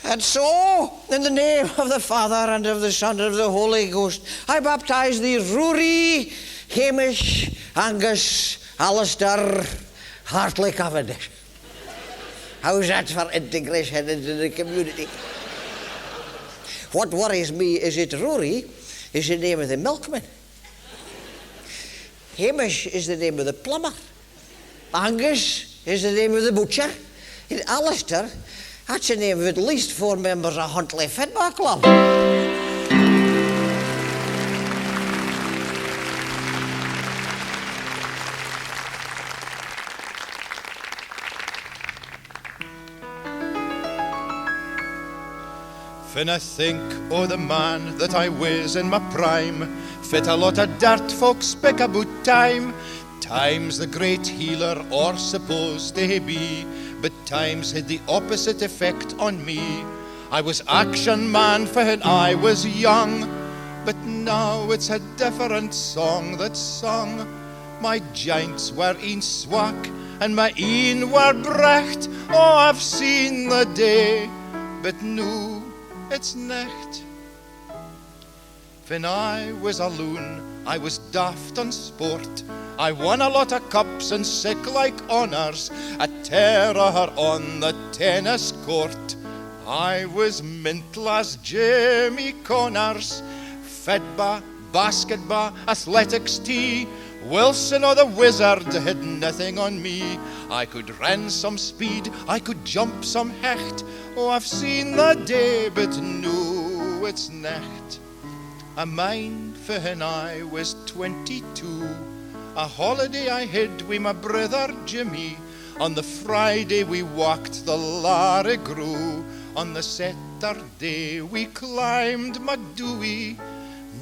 And so, in the name of the Father, and of the Son, and of the Holy Ghost, I baptize thee, Rory, Hamish, Angus, Alistair, Hartley Cavendish. How's that for integration into the community? What worries me is that Rory is the name of the milkman. Hamish is the name of the plumber. Angus is the name of the butcher. And Alistair, that's the name of at least 4 members of Huntley Football Club. When I think o' the man that I was in my prime, fit a lot of dirt folks speak about time. Time's the great healer, or supposed to be, but time's had the opposite effect on me. I was action man when I was young, but now it's a different song that's sung. My joints were een swak, and my een were brecht. Oh, I've seen the day, but now it's nicht. When I was alone, I was daft on sport. I won a lot of cups and sick like honours, a terror on the tennis court. I was mental as Jamie Connors, football, basketball, athletics tea. Wilson or the wizard had nothing on me. I could run some speed, I could jump some hecht. Oh, I've seen the day, but no, it's nicht. I mind for when I was 22, a holiday I had with my brother Jimmy. On the Friday we walked the Larry Grove. On the Saturday we climbed Macdooey.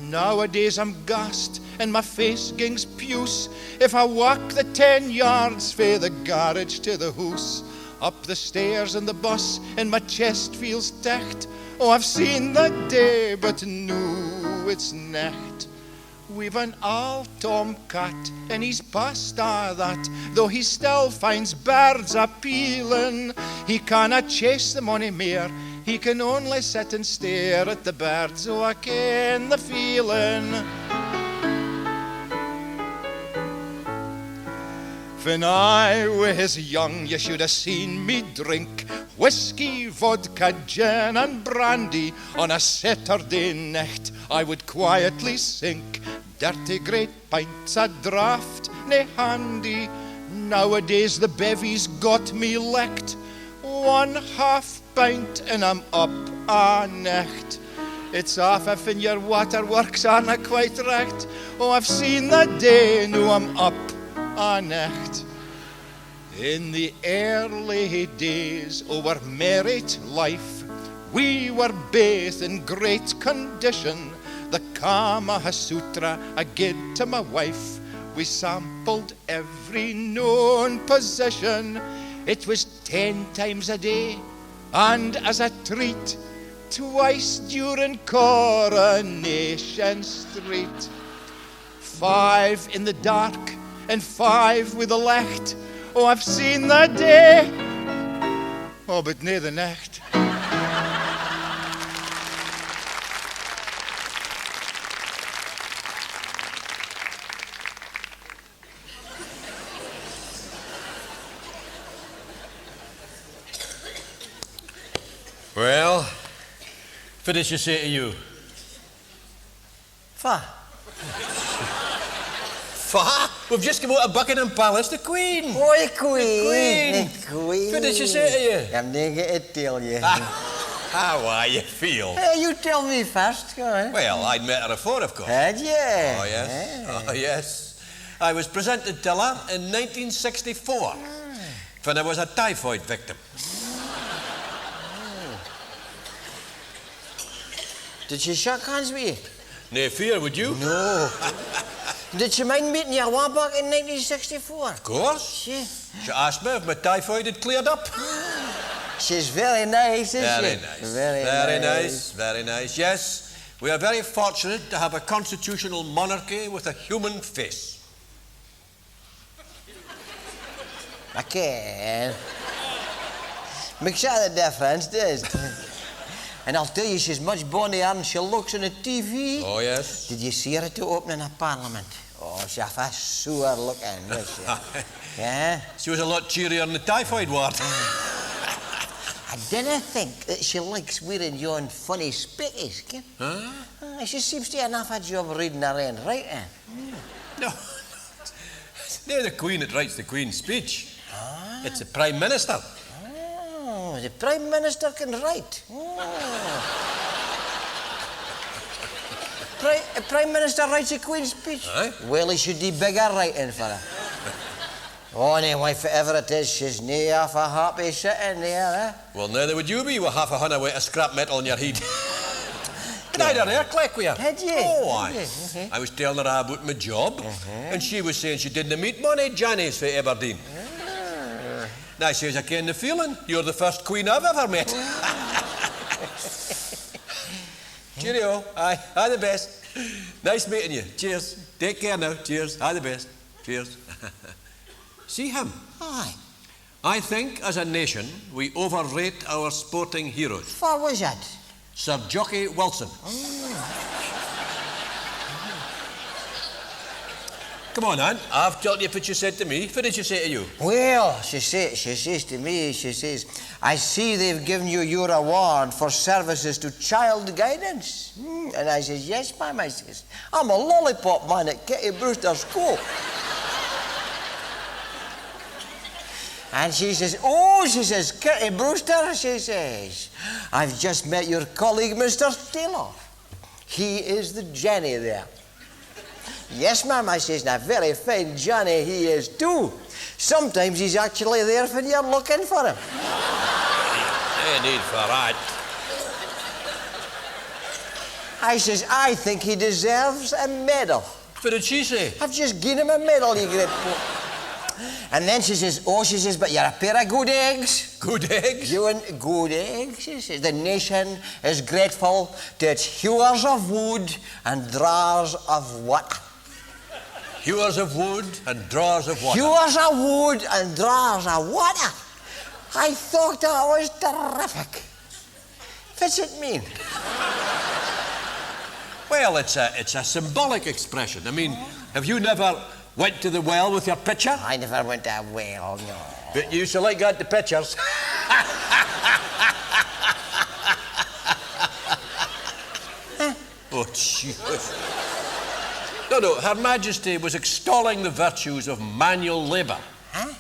Nowadays I'm gassed and my face gings puce if I walk the 10 yards fae the garage to the house. Up the stairs in the bus and my chest feels tight. Oh, I've seen the day, but no, it's nicht. We've an old tomcat and he's past all that, though he still finds birds appealing. He cannot chase them any more, he can only sit and stare at the birds. Oh, I ken the feeling. When I was young, you should have seen me drink whiskey, vodka, gin and brandy. On a Saturday night, I would quietly sink dirty great pints of draught, nae handy. Nowadays the bevy's got me licked. 1/2 pint and I'm up a night. It's off if in your waterworks aren't quite right. Oh, I've seen the day, now I'm up a night. In the early days of our married life, we were both in great condition. The Kama Sutra I gave to my wife. We sampled every known position. It was 10 times a day, and as a treat, twice during Coronation Street. 5 in the dark and 5 with the light. Oh, I've seen the day, oh, but nae the night. Well, what did she say to you? Fa? Fa? We've just come out of Buckingham Palace, the Queen. Oh, the Queen. Queen. The Queen. What did she say to you? I'm not going to tell you. How are you feel? Hey, you tell me first, go on. Well, I'd met her before, of course. Had you? Oh, yes. Oh, yes. I was presented to her in 1964 when I was a typhoid victim. Did she shake hands with you? No fear, would you? No. Did she mind meeting you back in 1964? Of course. She asked me if my typhoid had cleared up. She's very nice, isn't Very she? nice. Very nice. Very nice. Yes, we are very fortunate to have a constitutional monarchy with a human face. I can. Makes all the difference, does it? And I'll tell you, she's much bonnier than she looks on the TV. Oh, yes. Did you see her at the opening of Parliament? Oh, she's a sour looking, was she? Yeah? She was a lot cheerier than the typhoid ward. I dinna think that she likes wearing yon funny speckies, ken? Huh? She seems to have enough a job reading her own writing. No. It's not the Queen that writes the Queen's speech. It's the Prime Minister. Oh, the Prime Minister can write. Prime Minister writes a Queen's speech? Aye. Well, he should do bigger writing for her. Oh, anyway, whatever it is, she's nae half a happy sitting there, eh? Well, neither would you be with half a hundred weight of scrap metal in your head. Did I have her click with her? Did you? Oh, aye. Did you? I was telling her about my job, and she was saying she didn't meet many Johnnies for Aberdeen. And I says, I ken the feeling. You're the first Queen I've ever met. Cheerio. Aye, all the best. Nice meeting you. Cheers. Take care now. Cheers. All the best. Cheers. See him? Aye. I think, as a nation, we overrate our sporting heroes. What was that? Sir Jockey Wilson. Come on, Anne. I've told you what you said to me. What did you say to you? Well, she says to me, I see they've given you your award for services to child guidance. And I says, yes, ma'am, I says. I'm a lollipop man at Kitty Brewster School. And she says, Kitty Brewster, she says, I've just met your colleague, Mr. Taylor. He is the Johnny there. Yes, ma'am, I says, and a very fine Johnny he is too. Sometimes he's actually there when you're looking for him. No need for that. I says, I think he deserves a medal. What did she say? I've just given him a medal, you great boy. And then she says, but you're a pair of good eggs. Good eggs? You and good eggs, she says. The nation is grateful to its hewers of wood and drawers of water. Hewers of wood and drawers of water. Hewers of wood and drawers of water. I thought that was terrific. What's it mean? Well, it's a symbolic expression. I mean, have you never went to the well with your pitcher? I never went to a well, no. But you used to like going to pictures. Oh, Jesus. No, Her Majesty was extolling the virtues of manual labour. Huh?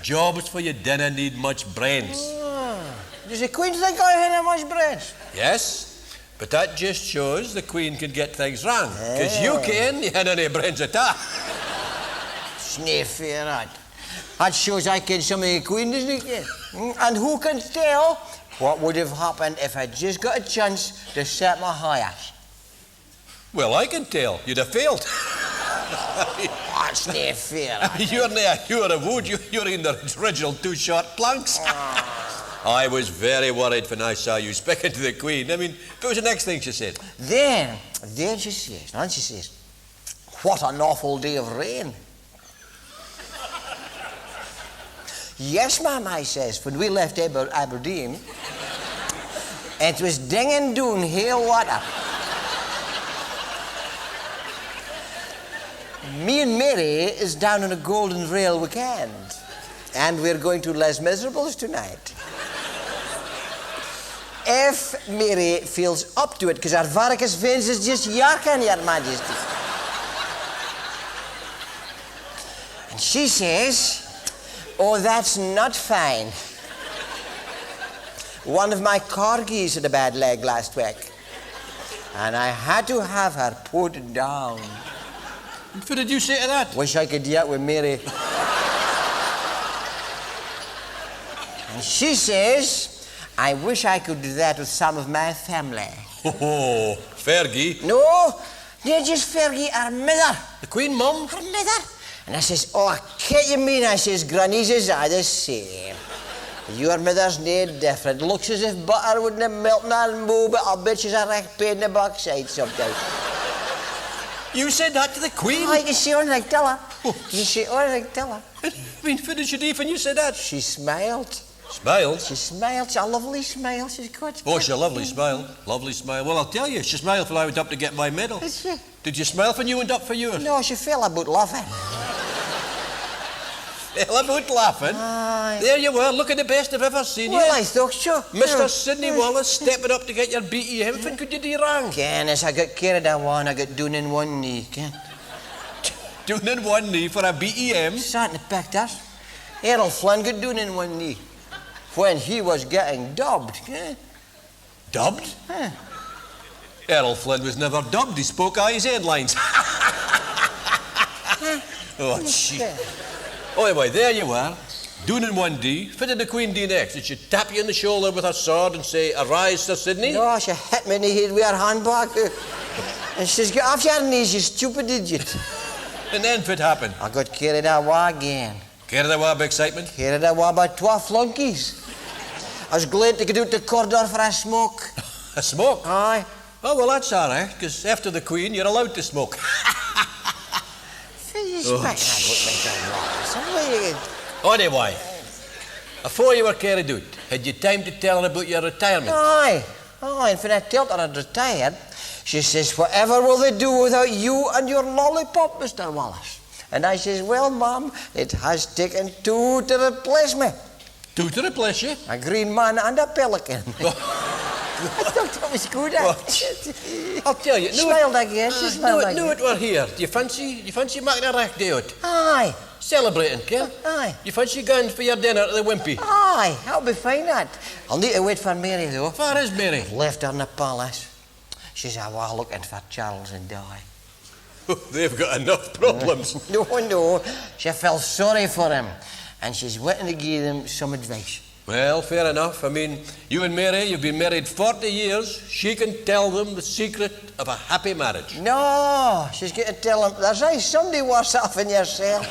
Jobs for you didn't need much brains. Does the Queen think I had much brains? Yes, but that just shows the Queen can get things wrong. Because you had any brains at all. Snae fair that. That shows I ken some of the Queen, doesn't it? And who can tell what would have happened if I'd just got a chance to set my hires? Well, I can tell. You'd have failed. That's nae fair. You're nae a hewer of wood. You're in the original two short planks. I was very worried when I saw you speaking to the Queen. I mean, what was the next thing she said? Then she says, what an awful day of rain. Yes, ma'am, I says, when we left Aberdeen, it was dinging down hail water. Me and Mary is down on a Golden Rail weekend, and we're going to Les Miserables tonight. If Mary feels up to it, because her varicose veins is just yarking, Your Majesty. And she says, oh, that's not fine. One of my corgis had a bad leg last week, and I had to have her put down. What did you say to that? Wish I could do that with Mary. And she says, I wish I could do that with some of my family. Oh, Fergie. No, they're just Fergie, her mother. The Queen, Mum? Her mother. And I says, oh, I can't you mean? I says, grannies is all the same. Your mother's nae different. Looks as if butter wouldn't have melted and moo, but I'll bet she's a wreck pain in the backside sometimes. You said that to the Queen? Oh, you can see her like tell her. You see her like tell her. I mean, what did she do when you said that? She smiled. Smiled? She smiled. She's a lovely smile. She's got. Oh, she's a lovely smile. Lovely smile. Well, I'll tell you, she smiled when I went up to get my medal. Is she? Did you smile when you went up for yours? No, she fell about laughing. Well, about laughing. Aye. There you were, looking the best I've ever seen Well, you. I thought so. Mr. Sidney Wallace stepping up to get your BEM. What could you do wrong? Ken, as I got carried away, I got down in one knee, Ken. Doing in one knee for a BEM? Sat in the pictures. Errol Flynn got down in one knee when he was getting dubbed, Ken. Dubbed? Huh. Errol Flynn was never dubbed. He spoke out his headlines. Oh, shit. Oh, anyway, there you were. Doing in one knee. Fitted the Queen D next. Did she tap you in the shoulder with her sword and say, "Arise, Sir Sidney"? No, she hit me in the head with her handbag. And she says, "Get off your knees, you stupid idiot." And then what happened? I got carried away again. Carried away by excitement? Carried away by 12 flunkies. I was glad to get out the corridor for a smoke. A smoke? Aye. Oh, well, that's all right, because after the Queen, you're allowed to smoke. Anyway, before you were carried out, had you time to tell her about your retirement? Aye. Aye, and when I told her I'd retired, she says, "Whatever will they do without you and your lollipop, Mr. Wallace?" And I says, "Well, Mum, it has taken two to replace me. Two to replace you? A green man and a pelican." I thought that was good. I'll tell you. Smiled again. She smiled again. Knew it were here. Do you fancy making a rack day out? Aye. Celebrating, Ken? Aye. You fancy going for your dinner at the Wimpy? Aye, that'll be fine, that. I'll need to wait for Mary, though. Where is Mary? Left her in the palace. She's away looking for Charles and Di. They've got enough problems. No. She felt sorry for him, and she's waiting to give them some advice. Well, fair enough. I mean, you and Mary, you've been married 40 years. She can tell them the secret of a happy marriage. No, she's going to tell him there's somebody worse off than yourself.